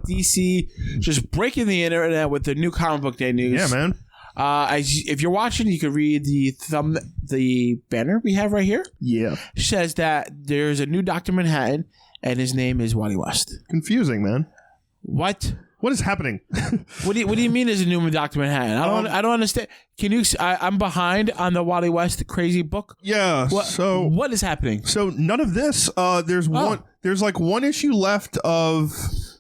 DC just breaking the internet with the new comic book day news. Yeah, man. If you're watching, you can read the banner we have right here. Yeah. It says that there's a new Dr. Manhattan, and his name is Wally West. Confusing, man. What? What is happening? What do you mean there's a new Dr. Manhattan? I don't understand. Can you? I'm behind on the Wally West crazy book. Yeah. What is happening? So none of this. There's like one issue left of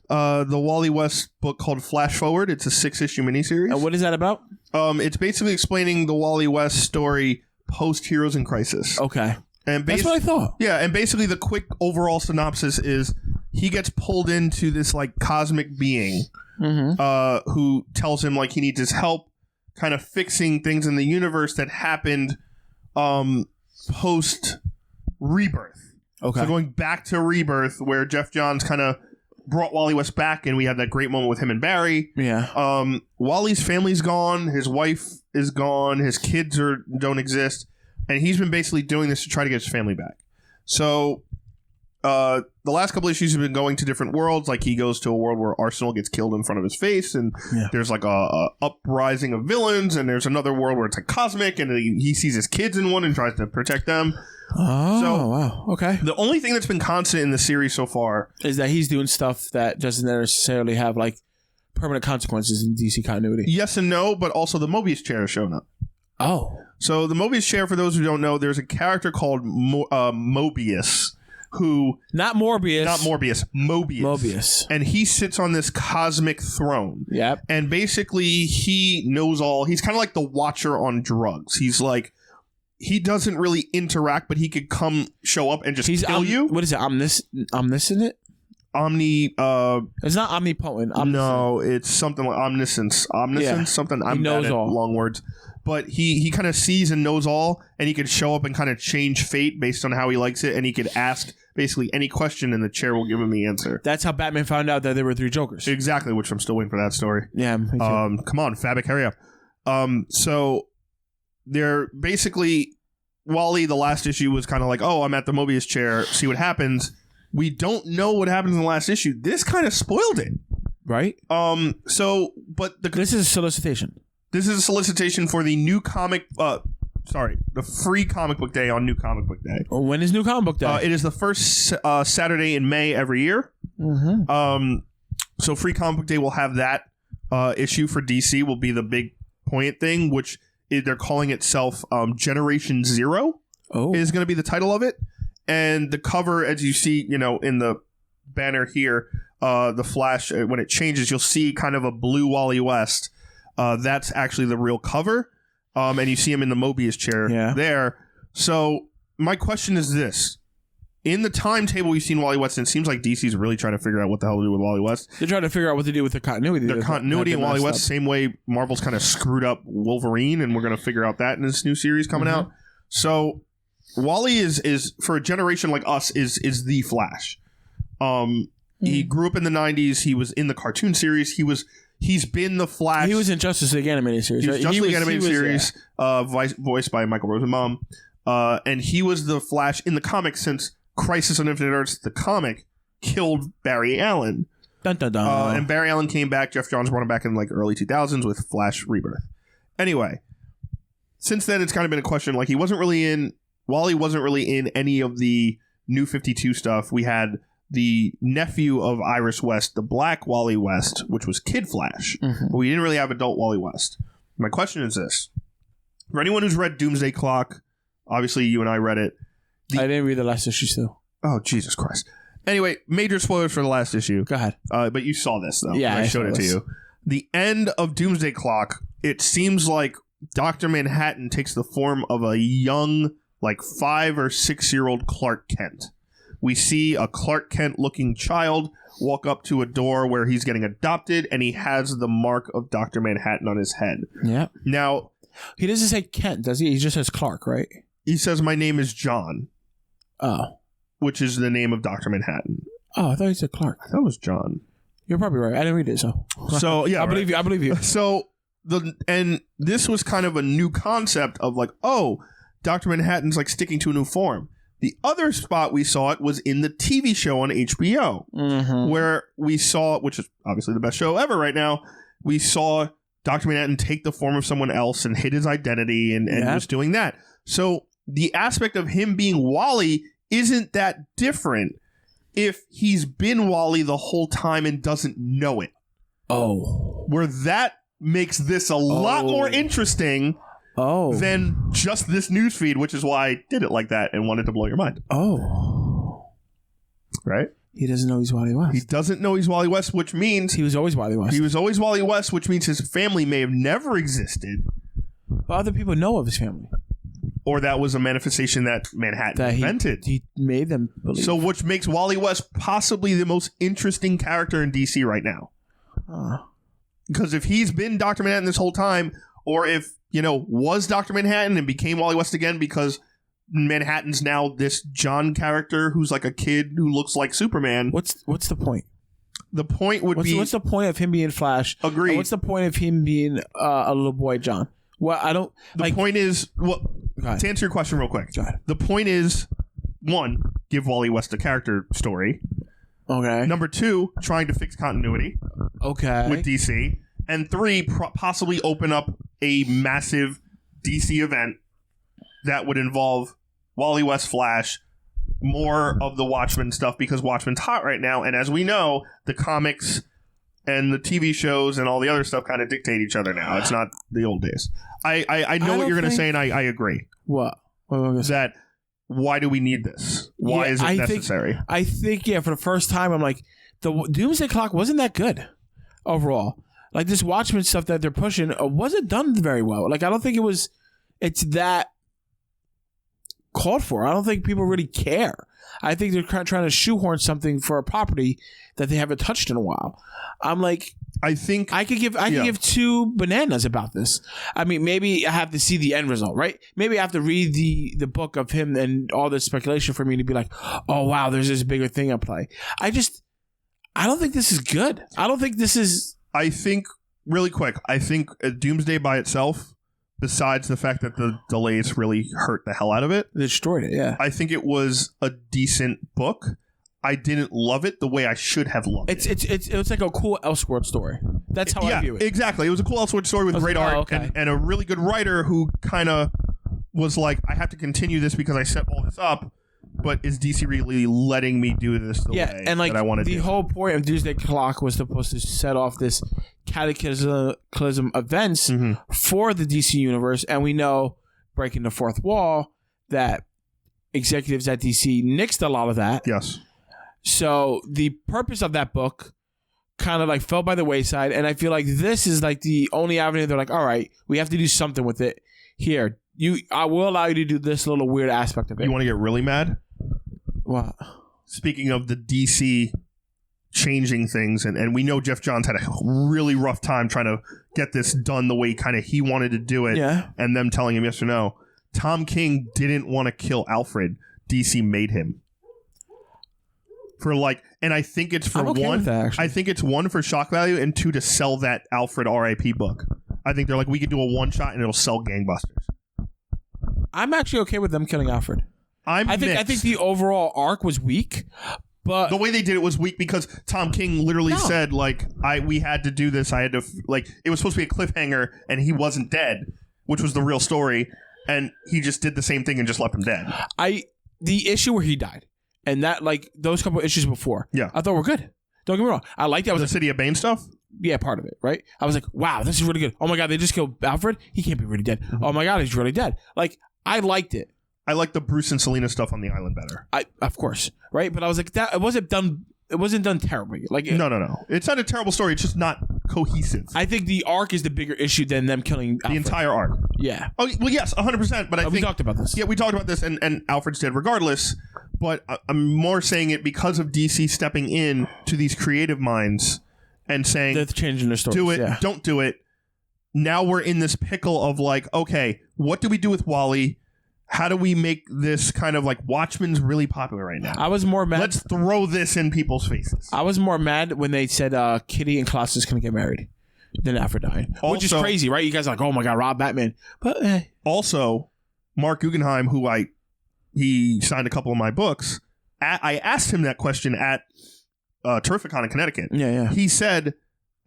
the Wally West book called Flash Forward. It's a 6-issue miniseries. What is that about? It's basically explaining the Wally West story post Heroes in Crisis. Okay. And that's what I thought. Yeah, and basically the quick overall synopsis is he gets pulled into this like cosmic being who tells him like he needs his help kind of fixing things in the universe that happened post Rebirth. Okay. So going back to Rebirth where Jeff Johns kind of brought Wally West back and we had that great moment with him and Barry. Yeah. Wally's family's gone, his wife is gone, his kids don't exist. And he's been basically doing this to try to get his family back. So the last couple issues have been going to different worlds. Like he goes to a world where Arsenal gets killed in front of his face. And there's like a uprising of villains. And there's another world where it's like cosmic. And he sees his kids in one and tries to protect them. Oh, wow. Okay. The only thing that's been constant in the series so far is that he's doing stuff that doesn't necessarily have like permanent consequences in DC continuity. Yes and no, but also the Mobius chair has shown up. Oh. So the Mobius chair, for those who don't know, there's a character called Mobius who... Not Morbius. Mobius. And he sits on this cosmic throne. Yep. And basically he knows all. He's kind of like the Watcher on drugs. He's like... He doesn't really interact, but he could show up and just kill you. What is it? Omniscient? It's not omnipotent. No, it's something like omniscience. Something. I'm bad at long words. But he kind of sees and knows all, and he could show up and kind of change fate based on how he likes it, and he could ask basically any question, and the chair will give him the answer. That's how Batman found out that there were 3 Jokers. Exactly, which I'm still waiting for that story. Yeah. Me too. Come on, Fabic, hurry up. So they're basically... Wally, the last issue was kind of like, oh, I'm at the Mobius chair, see what happens. We don't know what happens in the last issue. This kind of spoiled it. Right? This is a solicitation. This is a solicitation for the the free comic book day on New Comic Book Day. When is New Comic Book Day? It is the first Saturday in May every year. So free comic book day will have that issue for DC will be the big point thing, which they're calling itself Generation Zero is going to be the title of it. And the cover, as you see, in the banner here, the Flash, when it changes, you'll see kind of a blue Wally West. That's actually the real cover. And you see him in the Mobius chair there. So my question is this. In the timetable we've seen Wally West, and it seems like DC's really trying to figure out what the hell to do with Wally West. They're trying to figure out what to do with the continuity. Their continuity in Wally West, same way Marvel's kind of screwed up Wolverine, and we're going to figure out that in this new series coming out. So Wally is for a generation like us is the Flash. He grew up in the 90s. He was in the cartoon series. He's been the Flash. He was in Justice League animated series. He was Justice League animated series, voiced by Michael Rosenbaum, and he was the Flash in the comics since Crisis on Infinite Earths, the comic, killed Barry Allen. Dun, dun, dun. And Barry Allen came back. Jeff Johns brought him back in like early 2000s with Flash Rebirth. Anyway, since then it's kind of been a question. Like Wally wasn't really in any of the New 52 stuff. We had the nephew of Iris West, the Black Wally West, which was Kid Flash. But we didn't really have adult Wally West. My question is this. For anyone who's read Doomsday Clock, obviously you and I read it. I didn't read the last issue still. Oh, Jesus Christ. Anyway, major spoilers for the last issue. Go ahead. But you saw this, though. Yeah, I showed it to you. The end of Doomsday Clock, it seems like Dr. Manhattan takes the form of a young, like 5 or 6-year-old Clark Kent. We see a Clark Kent-looking child walk up to a door where he's getting adopted, and he has the mark of Dr. Manhattan on his head. Yeah. Now... He doesn't say Kent, does he? He just says Clark, right? He says, my name is John. Oh. Which is the name of Dr. Manhattan. Oh, I thought he said Clark. I thought it was John. You're probably right. I didn't read it, so. So, yeah. I believe you. So, and this was kind of a new concept of like, oh, Dr. Manhattan's like sticking to a new form. The other spot we saw it was in the TV show on HBO, where we saw, which is obviously the best show ever right now, we saw Dr. Manhattan take the form of someone else and hid his identity and was doing that. So the aspect of him being Wally isn't that different if he's been Wally the whole time and doesn't know it. Oh. Where that makes this a lot more interesting than just this newsfeed, which is why I did it like that and wanted to blow your mind. Oh. Right? He doesn't know he's Wally West. He doesn't know he's Wally West, which means... He was always Wally West. He was always Wally West, which means his family may have never existed. But other people know of his family. Or that was a manifestation that Manhattan invented. He made them believe. So which makes Wally West possibly the most interesting character in DC right now. Because if he's been Dr. Manhattan this whole time, or if, was Dr. Manhattan and became Wally West again because Manhattan's now this John character who's like a kid who looks like Superman. What's the point? The point would be... What's the point of him being Flash? Agreed. What's the point of him being a little boy John? Well, I don't... The point is... Well, to answer your question real quick. The point is, 1, give Wally West a character story. Okay. Number 2, trying to fix continuity. Okay. With DC. And 3, possibly open up a massive DC event that would involve Wally West Flash, more of the Watchmen stuff, because Watchmen's hot right now. And as we know, the comics and the TV shows and all the other stuff kind of dictate each other now. It's not the old days. I know what you're going to say, and I agree. What? That why do we need this? Why is it necessary? I think, for the first time, I'm like, the Doomsday Clock wasn't that good overall. Like, this Watchmen stuff that they're pushing wasn't done very well. Like, I don't think it's that called for. I don't think people really care. I think they're trying to shoehorn something for a property that they haven't touched in a while. I'm like, I could give 2 bananas about this. I mean, maybe I have to see the end result, right? Maybe I have to read the book of him and all this speculation for me to be like, oh wow, there's this bigger thing at play. I don't think this is good. I think really quick. I think Doomsday by itself, besides the fact that the delays really hurt the hell out of it, they destroyed it. Yeah, I think it was a decent book. I didn't love it the way I should have loved it. It was like a cool Elseworld story. That's how I view it. Exactly. It was a cool Elseworld story with great art and a really good writer who kind of was like, I have to continue this because I set all this up, but is DC really letting me do this the way that I want to do? The whole point of Doomsday Clock was supposed to set off this cataclysm events for the DC universe, and we know, breaking the fourth wall, that executives at DC nixed a lot of that. Yes. So the purpose of that book kind of like fell by the wayside, and I feel like this is like the only avenue. They're like, all right, we have to do something with it. Here, I will allow you to do this little weird aspect of it. You want to get really mad? What? Speaking of the DC changing things, and we know Jeff Johns had a really rough time trying to get this done the way he wanted to do it, and them telling him yes or no. Tom King didn't want to kill Alfred. DC made him. And I think it's for one. I think it's 1 for shock value and 2 to sell that Alfred R.I.P. book. I think they're like, we could do a one shot and it'll sell gangbusters. I'm actually okay with them killing Alfred. I think the overall arc was weak, but the way they did it was weak because Tom King literally said we had to do this. I had to it was supposed to be a cliffhanger and he wasn't dead, which was the real story, and he just did the same thing and just left him dead. The issue where he died. And that, those couple of issues before, I thought were good. Don't get me wrong. I liked that. The City of Bane stuff? Yeah, part of it, right? I was like, wow, this is really good. Oh my God, they just killed Alfred? He can't be really dead. Oh my God, he's really dead. I liked it. I liked the Bruce and Selena stuff on the island better. Of course, right? But I was like, it wasn't done terribly. No. It's not a terrible story. It's just not cohesive. I think the arc is the bigger issue than them killing Alfred. The entire arc. Yeah. Oh, well, yes, 100%. But we talked about this. Yeah, we talked about this, and Alfred's dead regardless. But I'm more saying it because of DC stepping in to these creative minds and saying, they're changing their stories. Do it, don't do it. Now we're in this pickle of okay, what do we do with Wally? How do we make this kind of Watchmen's really popular right now? I was more mad. Let's throw this in people's faces. I was more mad when they said Kitty and Colossus going to get married than Alfred dying. Which is crazy, right? You guys are like, oh my God, Rob Batman. But also, Mark Guggenheim, who he signed a couple of my books. I asked him that question at Terrificon in Connecticut. Yeah. He said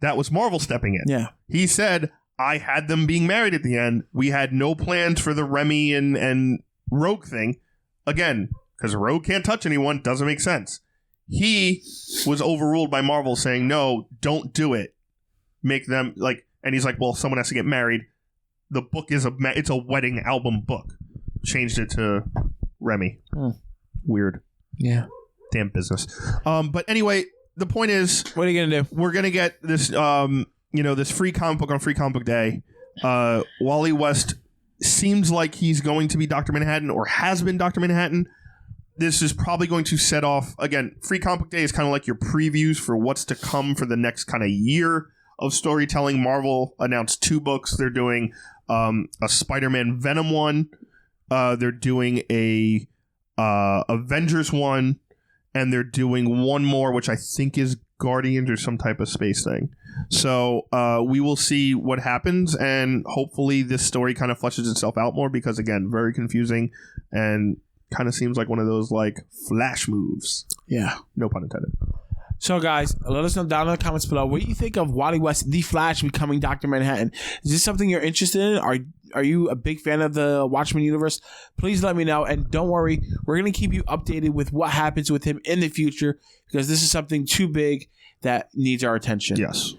that was Marvel stepping in. Yeah. He said, I had them being married at the end. We had no plans for the Remy and Rogue thing. Again, because Rogue can't touch anyone, doesn't make sense. He was overruled by Marvel saying, no, don't do it. Make them like, and he's like, well, someone has to get married. The book is it's a wedding album book. Changed it to Remy. Weird. Yeah. Damn business. But anyway, the point is, what are you gonna do? We're gonna get this, this free comic book on Free Comic Book Day. Wally West seems like he's going to be Dr. Manhattan or has been Dr. Manhattan. This is probably going to set off, again, Free Comic Book Day is kind of like your previews for what's to come for the next kind of year of storytelling. Marvel announced 2 books. They're doing a Spider-Man Venom one. They're doing a Avengers one. And they're doing one more, which I think is Guardians or some type of space thing. So we will see what happens, and hopefully this story kind of fleshes itself out more because, again, very confusing and kind of seems like one of those, like, Flash moves. Yeah. No pun intended. So, guys, let us know down in the comments below what you think of Wally West, the Flash, becoming Dr. Manhattan. Is this something you're interested in? Are you a big fan of the Watchmen universe? Please let me know. And don't worry, we're going to keep you updated with what happens with him in the future because this is something too big that needs our attention. Yes.